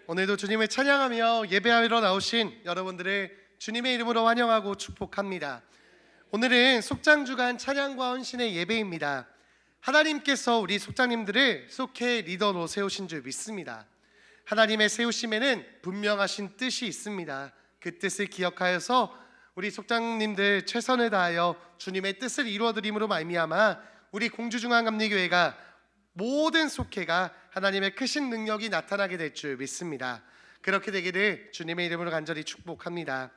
오늘도 주님을 찬양하며 예배하러 나오신 여러분들을 주님의 이름으로 환영하고 축복합니다. 오늘은 속장주간 찬양과 헌신의 예배입니다. 하나님께서 우리 속장님들을 속해 리더로 세우신 줄 믿습니다. 하나님의 세우심에는 분명하신 뜻이 있습니다. 그 뜻을 기억하여서 우리 속장님들 최선을 다하여 주님의 뜻을 이루어드림으로 말미암아 우리 공주중앙감리교회가 모든 속회가 하나님의 크신 능력이 나타나게 될 줄 믿습니다. 그렇게 되기를 주님의 이름으로 간절히 축복합니다.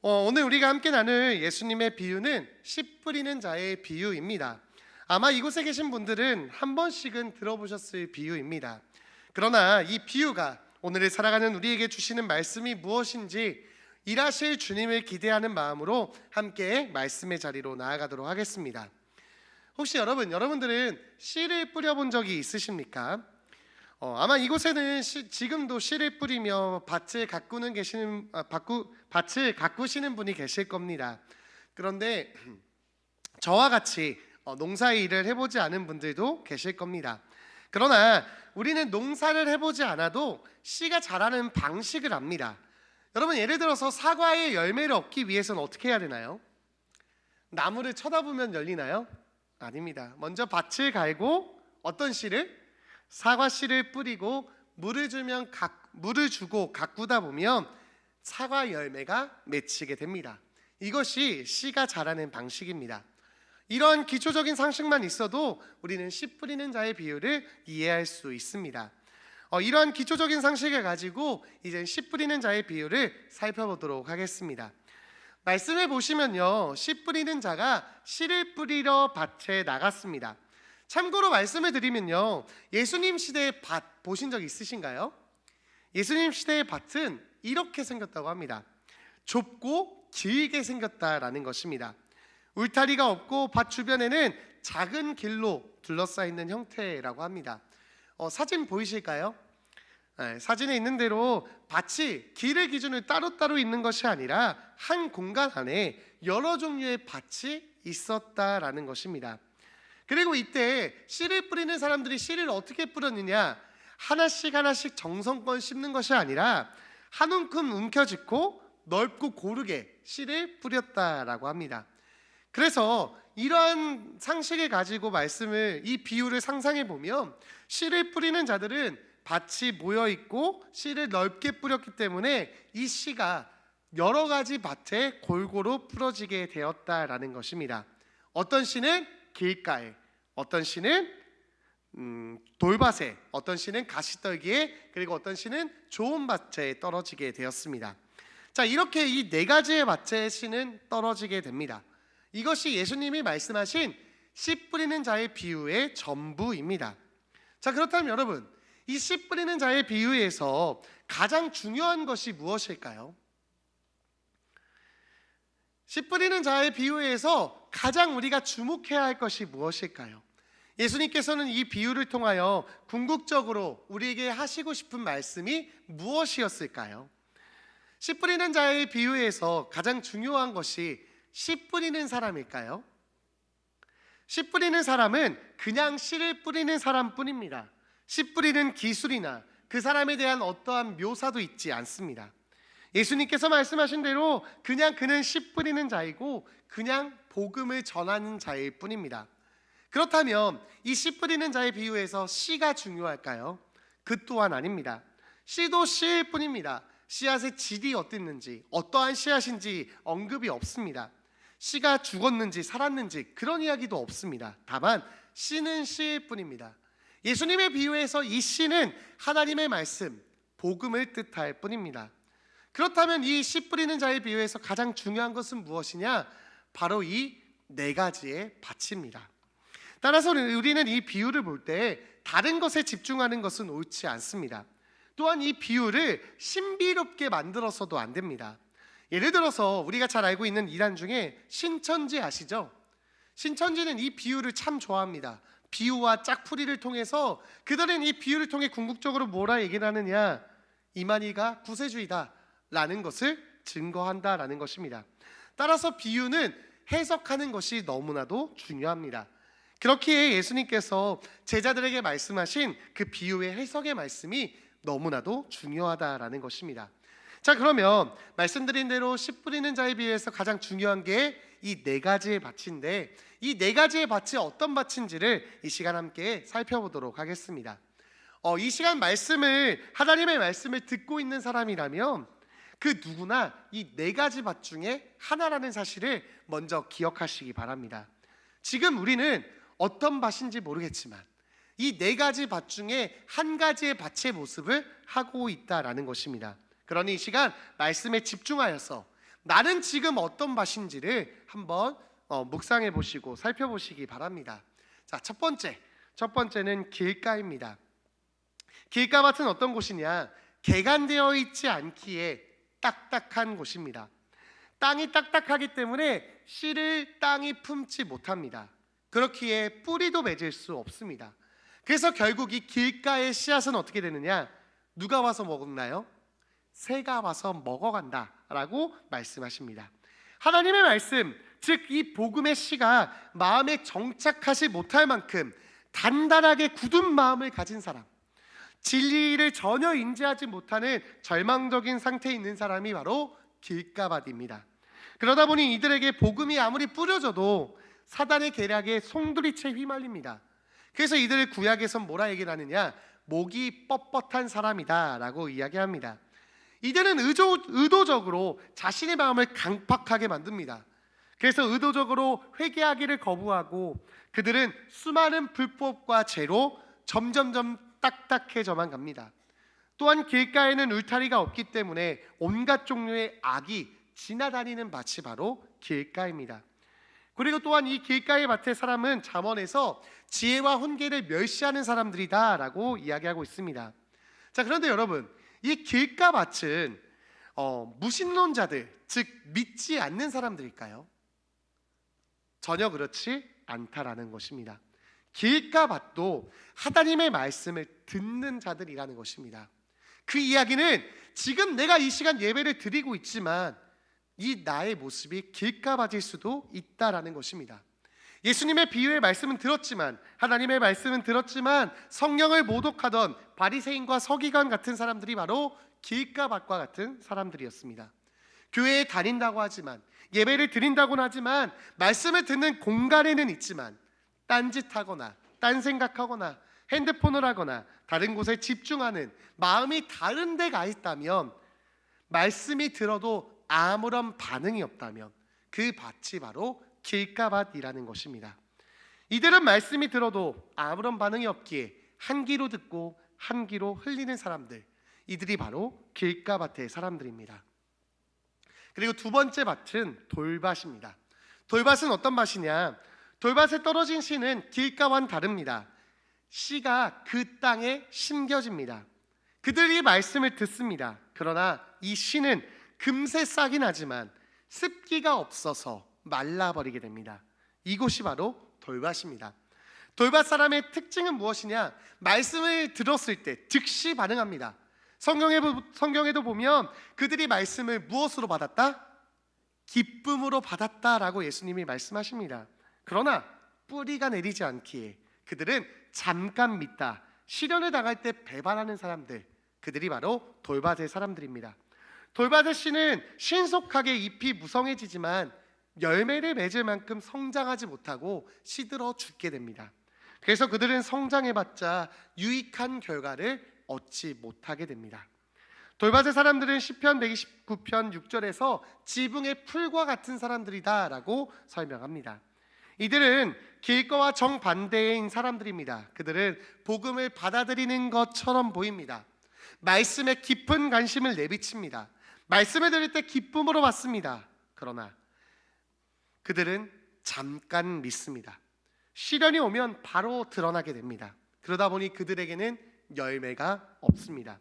오늘 우리가 함께 나눌 예수님의 비유는 씨 뿌리는 자의 비유입니다. 아마 이곳에 계신 분들은 한 번씩은 들어보셨을 비유입니다. 그러나 이 비유가 오늘을 살아가는 우리에게 주시는 말씀이 무엇인지 일하실 주님을 기대하는 마음으로 함께 말씀의 자리로 나아가도록 하겠습니다. 혹시 여러분들은 씨를 뿌려본 적이 있으십니까? 아마 이곳에는 지금도 씨를 뿌리며 밭을 가꾸시는 분이 계실 겁니다. 그런데 저와 같이 농사 일을 해보지 않은 분들도 계실 겁니다. 그러나 우리는 농사를 해보지 않아도 씨가 자라는 방식을 압니다. 여러분, 예를 들어서 사과의 열매를 얻기 위해서는 어떻게 해야 되나요? 나무를 쳐다보면 열리나요? 아닙니다. 먼저 밭을 갈고 어떤 씨를? 사과 씨를 뿌리고 물을 주고 가꾸다 보면 사과 열매가 맺히게 됩니다. 이것이 씨가 자라는 방식입니다. 이런 기초적인 상식만 있어도 우리는 씨 뿌리는 자의 비유를 이해할 수 있습니다. 이러한 기초적인 상식을 가지고 이제 씨 뿌리는 자의 비유를 살펴보도록 하겠습니다. 말씀을 보시면요, 씨 뿌리는 자가 씨를 뿌리러 밭에 나갔습니다. 참고로 말씀을 드리면요, 예수님 시대의 밭 보신 적 있으신가요? 예수님 시대의 밭은 이렇게 생겼다고 합니다. 좁고 길게 생겼다라는 것입니다. 울타리가 없고 밭 주변에는 작은 길로 둘러싸여 있는 형태라고 합니다. 사진 보이실까요? 사진에 있는 대로 밭이 길을 기준으로 따로따로 있는 것이 아니라 한 공간 안에 여러 종류의 밭이 있었다라는 것입니다. 그리고 이때 씨를 뿌리는 사람들이 씨를 어떻게 뿌렸느냐, 하나씩 정성껏 심는 것이 아니라 한 움큼 움켜쥐고 넓고 고르게 씨를 뿌렸다라고 합니다. 그래서 이러한 상식을 가지고 이 비유를 상상해 보면 씨를 뿌리는 자들은 밭이 모여있고 씨를 넓게 뿌렸기 때문에 이 씨가 여러 가지 밭에 골고루 풀어지게 되었다라는 것입니다. 어떤 씨는 길가에, 어떤 씨는 돌밭에, 어떤 씨는 가시떨기에, 그리고 어떤 씨는 좋은 밭에 떨어지게 되었습니다. 자, 이렇게 이 네 가지의 밭에 씨는 떨어지게 됩니다. 이것이 예수님이 말씀하신 씨 뿌리는 자의 비유의 전부입니다. 자, 그렇다면 여러분, 이 씨 뿌리는 자의 비유에서 가장 중요한 것이 무엇일까요? 씨 뿌리는 자의 비유에서 가장 우리가 주목해야 할 것이 무엇일까요? 예수님께서는 이 비유를 통하여 궁극적으로 우리에게 하시고 싶은 말씀이 무엇이었을까요? 씨 뿌리는 자의 비유에서 가장 중요한 것이 씨 뿌리는 사람일까요? 씨 뿌리는 사람은 그냥 씨를 뿌리는 사람뿐입니다. 씨 뿌리는 기술이나 그 사람에 대한 어떠한 묘사도 있지 않습니다. 예수님께서 말씀하신 대로 그냥 그는 씨 뿌리는 자이고 그냥 복음을 전하는 자일 뿐입니다. 그렇다면 이 씨 뿌리는 자의 비유에서 씨가 중요할까요? 그 또한 아닙니다. 씨도 씨일 뿐입니다. 씨앗의 질이 어땠는지, 어떠한 씨앗인지 언급이 없습니다. 씨가 죽었는지 살았는지 그런 이야기도 없습니다. 다만 씨는 씨일 뿐입니다. 예수님의 비유에서 이 씨는 하나님의 말씀, 복음을 뜻할 뿐입니다. 그렇다면 이 씨 뿌리는 자의 비유에서 가장 중요한 것은 무엇이냐? 바로 이 네 가지의 밭입니다. 따라서 우리는 이 비유를 볼 때 다른 것에 집중하는 것은 옳지 않습니다. 또한 이 비유를 신비롭게 만들어서도 안 됩니다. 예를 들어서 우리가 잘 알고 있는 이단 중에 신천지 아시죠? 신천지는 이 비유를 참 좋아합니다. 비유와 짝풀이를 통해서 그들은 이 비유를 통해 궁극적으로 뭐라 얘기를 하느냐, 이만희가 구세주의다 라는 것을 증거한다라는 것입니다. 따라서 비유는 해석하는 것이 너무나도 중요합니다. 그렇기에 예수님께서 제자들에게 말씀하신 그 비유의 해석의 말씀이 너무나도 중요하다라는 것입니다. 자, 그러면 말씀드린 대로 씨 뿌리는 자에 비해서 가장 중요한 게 이 네 가지의 밭인데, 이 네 가지의 밭이 어떤 밭인지를 이 시간 함께 살펴보도록 하겠습니다. 이 시간 하나님의 말씀을 듣고 있는 사람이라면 그 누구나 이 네 가지 밭 중에 하나라는 사실을 먼저 기억하시기 바랍니다. 지금 우리는 어떤 밭인지 모르겠지만 이 네 가지 밭 중에 한 가지의 밭의 모습을 하고 있다라는 것입니다. 그러니 이 시간 말씀에 집중하여서 나는 지금 어떤 밭인지를 한번 묵상해 보시고 살펴보시기 바랍니다. 자, 첫 번째는 길가입니다. 길가밭은 어떤 곳이냐? 개간되어 있지 않기에 딱딱한 곳입니다. 땅이 딱딱하기 때문에 씨를 땅이 품지 못합니다. 그렇기에 뿌리도 맺을 수 없습니다. 그래서 결국 이 길가의 씨앗은 어떻게 되느냐? 누가 와서 먹나요? 새가 와서 먹어간다 라고 말씀하십니다. 하나님의 말씀, 즉 이 복음의 씨가 마음에 정착하지 못할 만큼 단단하게 굳은 마음을 가진 사람, 진리를 전혀 인지하지 못하는 절망적인 상태에 있는 사람이 바로 길가밭입니다. 그러다 보니 이들에게 복음이 아무리 뿌려져도 사단의 계략에 송두리째 휘말립니다. 그래서 이들을 구약에선 뭐라 얘기를 하느냐? 목이 뻣뻣한 사람이다 라고 이야기합니다. 이들은 의도적으로 자신의 마음을 강팍하게 만듭니다. 그래서 의도적으로 회개하기를 거부하고 그들은 수많은 불법과 죄로 점점점 딱딱해져만 갑니다. 또한 길가에는 울타리가 없기 때문에 온갖 종류의 악이 지나다니는 밭이 바로 길가입니다. 그리고 또한 이 길가의 밭의 사람은 잠언에서 지혜와 훈계를 멸시하는 사람들이다 라고 이야기하고 있습니다. 자, 그런데 여러분, 이 길가밭은 무신론자들, 즉 믿지 않는 사람들일까요? 전혀 그렇지 않다라는 것입니다. 길가밭도 하나님의 말씀을 듣는 자들이라는 것입니다. 그 이야기는 지금 내가 이 시간 예배를 드리고 있지만 이 나의 모습이 길가밭일 수도 있다라는 것입니다. 예수님의 비유의 말씀은 들었지만, 하나님의 말씀은 들었지만 성령을 모독하던 바리새인과 서기관 같은 사람들이 바로 길가밭과 같은 사람들이었습니다. 교회에 다닌다고 하지만, 예배를 드린다고는 하지만, 말씀을 듣는 공간에는 있지만 딴짓하거나 딴 생각하거나 핸드폰을 하거나 다른 곳에 집중하는 마음이 다른 데 가 있다면, 말씀이 들어도 아무런 반응이 없다면 그 밭이 바로 길가밭이라는 것입니다. 이들은 말씀이 들어도 아무런 반응이 없기에 한 귀로 듣고 한 귀로 흘리는 사람들, 이들이 바로 길가밭의 사람들입니다. 그리고 두 번째 밭은 돌밭입니다. 돌밭은 어떤 밭이냐? 돌밭에 떨어진 씨는 길가와는 다릅니다. 씨가 그 땅에 심겨집니다. 그들이 말씀을 듣습니다. 그러나 이 씨는 금세 싹이 나지만 습기가 없어서 말라버리게 됩니다. 이곳이 바로 돌밭입니다. 돌밭 사람의 특징은 무엇이냐? 말씀을 들었을 때 즉시 반응합니다. 성경에도 보면 그들이 말씀을 무엇으로 받았다? 기쁨으로 받았다라고 예수님이 말씀하십니다. 그러나 뿌리가 내리지 않기에 그들은 잠깐 믿다, 시련을 당할 때 배반하는 사람들, 그들이 바로 돌밭의 사람들입니다. 돌밭의 씨는 신속하게 잎이 무성해지지만 열매를 맺을 만큼 성장하지 못하고 시들어 죽게 됩니다. 그래서 그들은 성장해봤자 유익한 결과를 얻지 못하게 됩니다. 돌밭의 사람들은 시편 129편 6절에서 지붕의 풀과 같은 사람들이다 라고 설명합니다. 이들은 길가와 정반대인 사람들입니다. 그들은 복음을 받아들이는 것처럼 보입니다. 말씀에 깊은 관심을 내비칩니다. 말씀을 들을 때 기쁨으로 받습니다. 그러나 그들은 잠깐 믿습니다. 시련이 오면 바로 드러나게 됩니다. 그러다 보니 그들에게는 열매가 없습니다.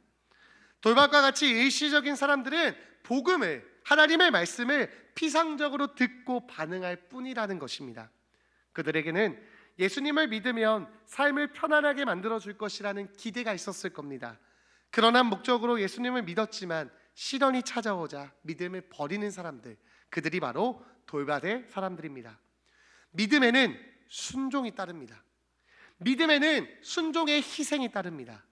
돌밭과 같이 일시적인 사람들은 복음을, 하나님의 말씀을 피상적으로 듣고 반응할 뿐이라는 것입니다. 그들에게는 예수님을 믿으면 삶을 편안하게 만들어줄 것이라는 기대가 있었을 겁니다. 그러나 목적으로 예수님을 믿었지만 시련이 찾아오자 믿음을 버리는 사람들, 그들이 바로 돌밭의 사람들입니다. 믿음에는 순종이 따릅니다. 믿음에는 순종의 희생이 따릅니다.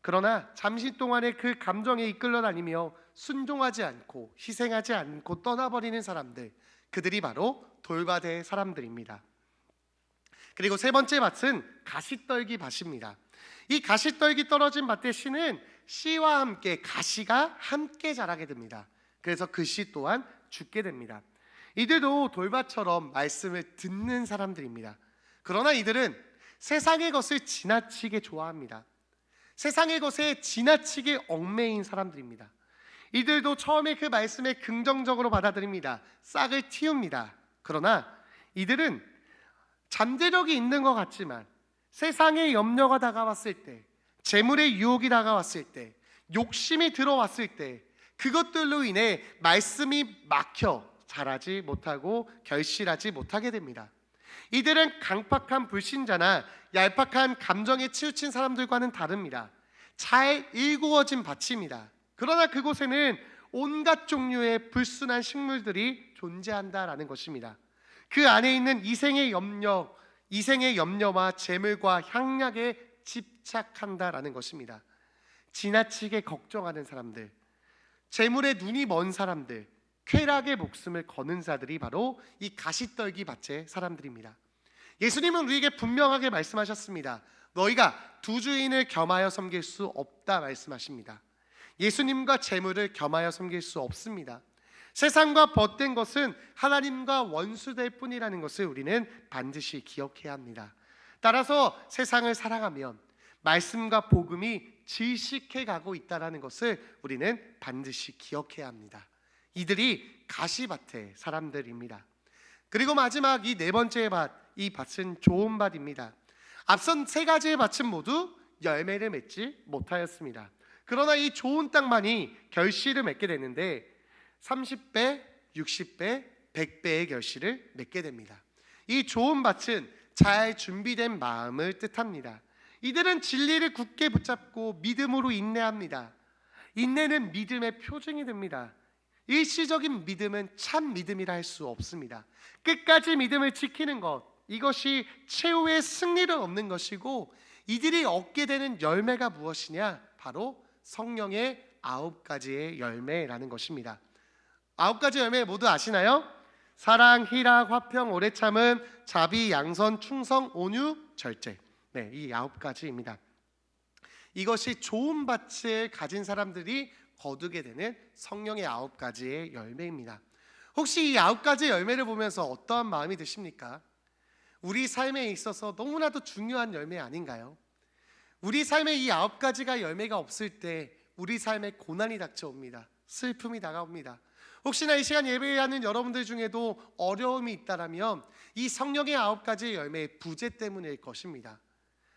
그러나 잠시 동안의 그 감정에 이끌려 다니며 순종하지 않고 희생하지 않고 떠나버리는 사람들, 그들이 바로 돌밭의 사람들입니다. 그리고 세 번째 밭은 가시떨기 밭입니다. 이 가시떨기 떨어진 밭의 씨는 씨와 함께 가시가 함께 자라게 됩니다. 그래서 그 씨 또한 죽게 됩니다. 이들도 돌밭처럼 말씀을 듣는 사람들입니다. 그러나 이들은 세상의 것을 지나치게 좋아합니다. 세상의 것에 지나치게 얽매인 사람들입니다. 이들도 처음에 그 말씀에 긍정적으로 받아들입니다. 싹을 틔웁니다. 그러나 이들은 잠재력이 있는 것 같지만 세상의 염려가 다가왔을 때, 재물의 유혹이 다가왔을 때, 욕심이 들어왔을 때, 그것들로 인해 말씀이 막혀 자라지 못하고 결실하지 못하게 됩니다. 이들은 강팍한 불신자나 얄팍한 감정에 치우친 사람들과는 다릅니다. 잘 일구어진 밭입니다. 그러나 그곳에는 온갖 종류의 불순한 식물들이 존재한다라는 것입니다. 그 안에 있는 이생의 염려와 재물과 향락에 집착한다라는 것입니다. 지나치게 걱정하는 사람들, 재물에 눈이 먼 사람들, 쾌락의 목숨을 거는 자들이 바로 이 가시떨기 밭의 사람들입니다. 예수님은 우리에게 분명하게 말씀하셨습니다. 너희가 두 주인을 겸하여 섬길 수 없다 말씀하십니다. 예수님과 재물을 겸하여 섬길 수 없습니다. 세상과 벗된 것은 하나님과 원수될 뿐이라는 것을 우리는 반드시 기억해야 합니다. 따라서 세상을 사랑하면 말씀과 복음이 질식해 가고 있다는 것을 우리는 반드시 기억해야 합니다. 이들이 가시밭의 사람들입니다. 그리고 마지막 이 네 번째 밭, 이 밭은 좋은 밭입니다. 앞선 세 가지의 밭은 모두 열매를 맺지 못하였습니다. 그러나 이 좋은 땅만이 결실을 맺게 되는데 30배, 60배, 100배의 결실을 맺게 됩니다. 이 좋은 밭은 잘 준비된 마음을 뜻합니다. 이들은 진리를 굳게 붙잡고 믿음으로 인내합니다. 인내는 믿음의 표징이 됩니다. 일시적인 믿음은 참 믿음이라 할 수 없습니다. 끝까지 믿음을 지키는 것, 이것이 최후의 승리를 얻는 것이고, 이들이 얻게 되는 열매가 무엇이냐? 바로 성령의 9가지의 열매라는 것입니다. 9가지 열매 모두 아시나요? 사랑, 희락, 화평, 오래 참음, 자비, 양선, 충성, 온유, 절제. 네, 이 9가지입니다. 이것이 좋은 밭을 가진 사람들이 거두게 되는 성령의 9가지의 열매입니다. 혹시 이 9가지 열매를 보면서 어떠한 마음이 드십니까? 우리 삶에 있어서 너무나도 중요한 열매 아닌가요? 우리 삶에 이 9가지가 열매가 없을 때 우리 삶에 고난이 닥쳐옵니다. 슬픔이 다가옵니다. 혹시나 이 시간 예배하는 여러분들 중에도 어려움이 있다라면 이 성령의 9가지의 열매의 부재 때문일 것입니다.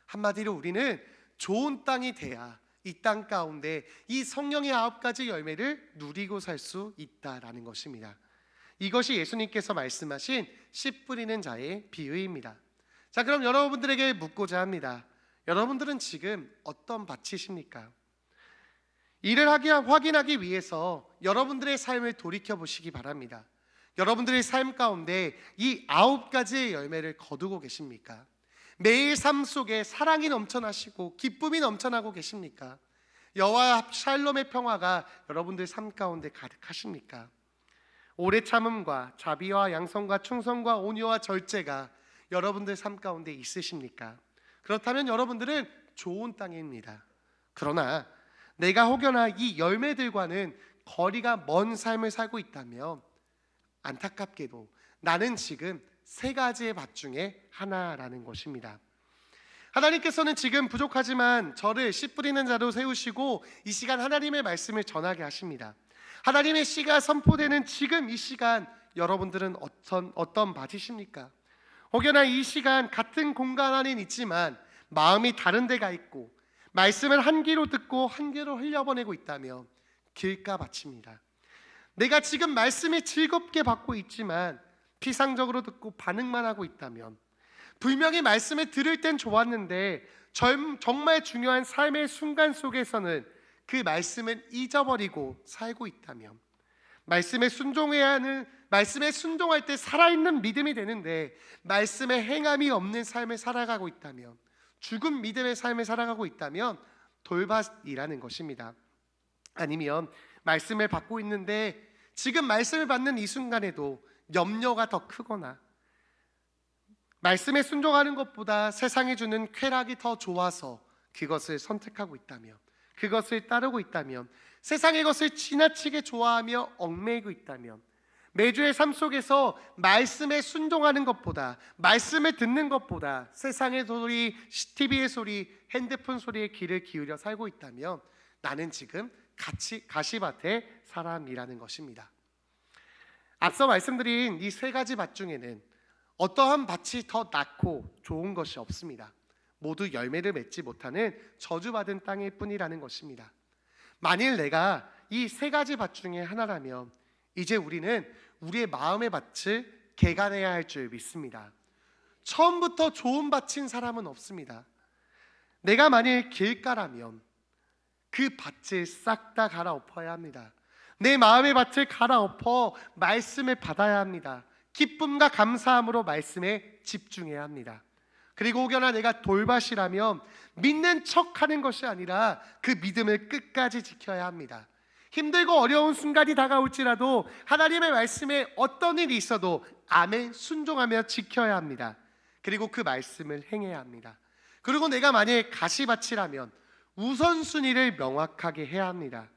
한마디로 우리는 좋은 땅이 돼야 이 땅 가운데 이 성령의 9가지 열매를 누리고 살 수 있다라는 것입니다. 이것이 예수님께서 말씀하신 씨 뿌리는 자의 비유입니다. 자, 그럼 여러분들에게 묻고자 합니다. 여러분들은 지금 어떤 밭이십니까? 이를 확인하기 위해서 여러분들의 삶을 돌이켜 보시기 바랍니다. 여러분들의 삶 가운데 이 9가지의 열매를 거두고 계십니까? 매일 삶 속에 사랑이 넘쳐나시고 기쁨이 넘쳐나고 계십니까? 여호와 샬롬의 평화가 여러분들 삶 가운데 가득하십니까? 오래 참음과 자비와 양선과 충성과 온유와 절제가 여러분들 삶 가운데 있으십니까? 그렇다면 여러분들은 좋은 땅입니다. 그러나 내가 혹여나 이 열매들과는 거리가 먼 삶을 살고 있다면 안타깝게도 나는 지금 3가지의 밭 중에 하나라는 것입니다. 하나님께서는 지금 부족하지만 저를 씨 뿌리는 자로 세우시고 이 시간 하나님의 말씀을 전하게 하십니다. 하나님의 씨가 선포되는 지금 이 시간 여러분들은 어떤 밭이십니까? 혹여나 이 시간 같은 공간 안에 있지만 마음이 다른 데가 있고 말씀을 한 귀로 듣고 한 귀로 흘려보내고 있다면 길가 밭입니다. 내가 지금 말씀이 즐겁게 받고 있지만 피상적으로 듣고 반응만 하고 있다면, 분명히 말씀을 들을 땐 좋았는데 정말 중요한 삶의 순간 속에서는 그 말씀을 잊어버리고 살고 있다면, 말씀에 순종할 때 살아있는 믿음이 되는데 말씀에 행함이 없는 삶을 살아가고 있다면, 죽은 믿음의 삶을 살아가고 있다면 돌밭이라는 것입니다. 아니면 말씀을 받고 있는데 지금 말씀을 받는 이 순간에도 염려가 더 크거나 말씀에 순종하는 것보다 세상이 주는 쾌락이 더 좋아서 그것을 선택하고 있다면, 그것을 따르고 있다면, 세상의 것을 지나치게 좋아하며 얽매이고 있다면, 매주의 삶 속에서 말씀에 순종하는 것보다, 말씀을 듣는 것보다 세상의 소리, TV의 소리, 핸드폰 소리에 귀를 기울여 살고 있다면 나는 지금 가시밭의 사람이라는 것입니다. 앞서 말씀드린 이 세 가지 밭 중에는 어떠한 밭이 더 낫고 좋은 것이 없습니다. 모두 열매를 맺지 못하는 저주받은 땅일 뿐이라는 것입니다. 만일 내가 이 세 가지 밭 중에 하나라면 이제 우리는 우리의 마음의 밭을 개간해야 할 줄 믿습니다. 처음부터 좋은 밭인 사람은 없습니다. 내가 만일 길가라면 그 밭을 싹 다 갈아엎어야 합니다. 내 마음의 밭을 갈아엎어 말씀을 받아야 합니다. 기쁨과 감사함으로 말씀에 집중해야 합니다. 그리고 혹여나 내가 돌밭이라면 믿는 척하는 것이 아니라 그 믿음을 끝까지 지켜야 합니다. 힘들고 어려운 순간이 다가올지라도 하나님의 말씀에 어떤 일이 있어도 아멘 순종하며 지켜야 합니다. 그리고 그 말씀을 행해야 합니다. 그리고 내가 만약 가시밭이라면 우선순위를 명확하게 해야 합니다.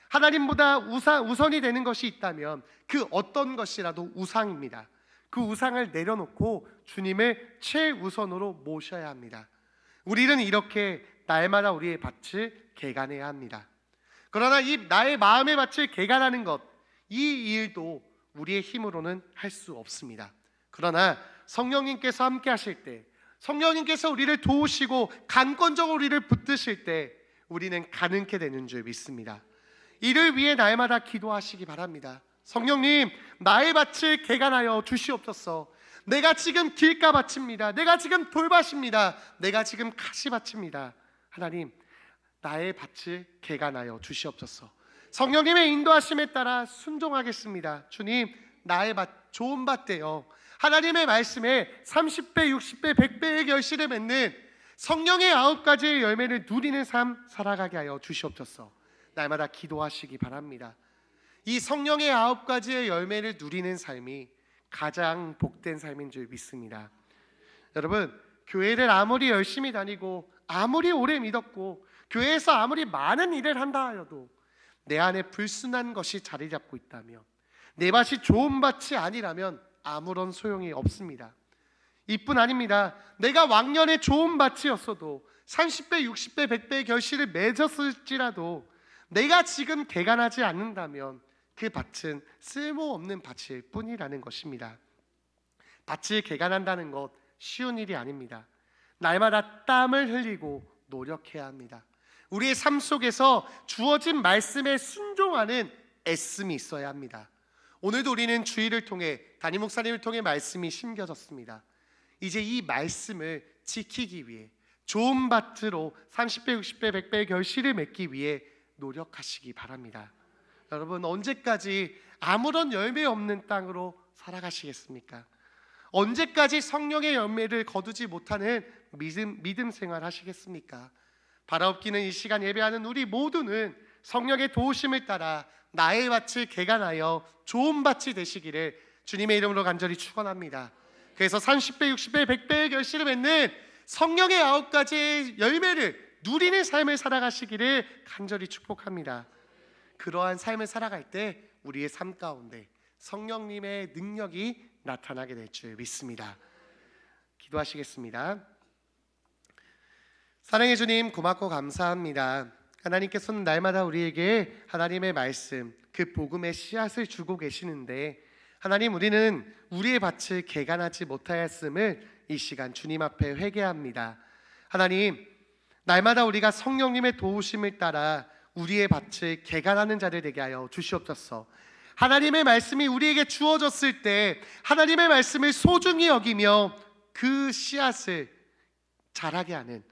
하나님보다 우선이 되는 것이 있다면 그 어떤 것이라도 우상입니다. 그 우상을 내려놓고 주님을 최우선으로 모셔야 합니다. 우리는 이렇게 날마다 우리의 밭을 개간해야 합니다. 그러나 이 나의 마음의 밭을 개간하는 것, 이 일도 우리의 힘으로는 할 수 없습니다. 그러나 성령님께서 함께 하실 때, 성령님께서 우리를 도우시고 강권적으로 우리를 붙드실 때 우리는 가능케 되는 줄 믿습니다. 이를 위해 날마다 기도하시기 바랍니다. 성령님, 나의 밭을 개간하여 주시옵소서. 내가 지금 길가밭입니다. 내가 지금 돌밭입니다. 내가 지금 가시밭입니다. 하나님, 나의 밭을 개간하여 주시옵소서. 성령님의 인도하심에 따라 순종하겠습니다. 주님, 나의 밭 좋은 밭 되어 하나님의 말씀에 30배, 60배, 100배의 결실을 맺는 성령의 9가지의 열매를 누리는 삶 살아가게 하여 주시옵소서. 날마다 기도하시기 바랍니다. 이 성령의 9가지의 열매를 누리는 삶이 가장 복된 삶인 줄 믿습니다. 여러분, 교회를 아무리 열심히 다니고 아무리 오래 믿었고 교회에서 아무리 많은 일을 한다 하여도 내 안에 불순한 것이 자리 잡고 있다면, 내 밭이 좋은 밭이 아니라면 아무런 소용이 없습니다. 이뿐 아닙니다. 내가 왕년에 좋은 밭이었어도 30배, 60배, 100배의 결실을 맺었을지라도 내가 지금 개간하지 않는다면 그 밭은 쓸모없는 밭일 뿐이라는 것입니다. 밭을 개간한다는 것 쉬운 일이 아닙니다. 날마다 땀을 흘리고 노력해야 합니다. 우리의 삶 속에서 주어진 말씀에 순종하는 애씀이 있어야 합니다. 오늘도 우리는 주일을 통해 담임 목사님을 통해 말씀이 심겨졌습니다. 이제 이 말씀을 지키기 위해 좋은 밭으로 30배, 60배, 100배의 결실을 맺기 위해 노력하시기 바랍니다. 여러분, 언제까지 아무런 열매 없는 땅으로 살아가시겠습니까? 언제까지 성령의 열매를 거두지 못하는 믿음 생활 하시겠습니까? 바라옵기는 이 시간 예배하는 우리 모두는 성령의 도우심을 따라 나의 밭을 개간하여 좋은 밭이 되시기를 주님의 이름으로 간절히 축원합니다. 그래서 30배, 60배, 100배의 결실을 맺는 성령의 9가지의 열매를 누리는 삶을 살아가시기를 간절히 축복합니다. 그러한 삶을 살아갈 때 우리의 삶 가운데 성령님의 능력이 나타나게 될 줄 믿습니다. 기도하시겠습니다. 사랑해 주님, 고맙고 감사합니다. 하나님께서는 날마다 우리에게 하나님의 말씀, 그 복음의 씨앗을 주고 계시는데 하나님, 우리는 우리의 밭을 개간하지 못하였음을 이 시간 주님 앞에 회개합니다. 하나님, 날마다 우리가 성령님의 도우심을 따라 우리의 밭을 개간하는 자들 되게 하여 주시옵소서. 하나님의 말씀이 우리에게 주어졌을 때 하나님의 말씀을 소중히 여기며 그 씨앗을 자라게 하는,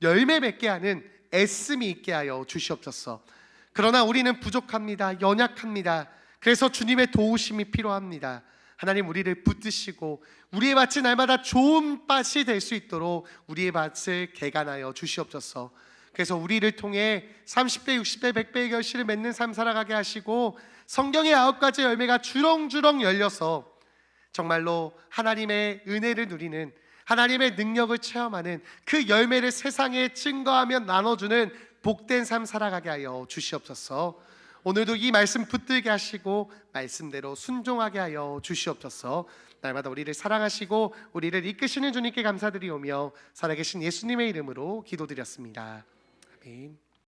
열매 맺게 하는 애씀이 있게 하여 주시옵소서. 그러나 우리는 부족합니다. 연약합니다. 그래서 주님의 도우심이 필요합니다. 하나님, 우리를 붙드시고 우리의 밭이 날마다 좋은 밭이 될 수 있도록 우리의 밭을 개간하여 주시옵소서. 그래서 우리를 통해 30배, 60배, 100배의 결실을 맺는 삶 살아가게 하시고 성경의 9가지 열매가 주렁주렁 열려서 정말로 하나님의 은혜를 누리는, 하나님의 능력을 체험하는 그 열매를 세상에 증거하며 나눠주는 복된 삶 살아가게 하여 주시옵소서. 오늘도 이 말씀 붙들게 하시고 말씀대로 순종하게 하여 주시옵소서. 날마다 우리를 사랑하시고 우리를 이끄시는 주님께 감사드리오며 살아계신 예수님의 이름으로 기도드렸습니다. 아멘.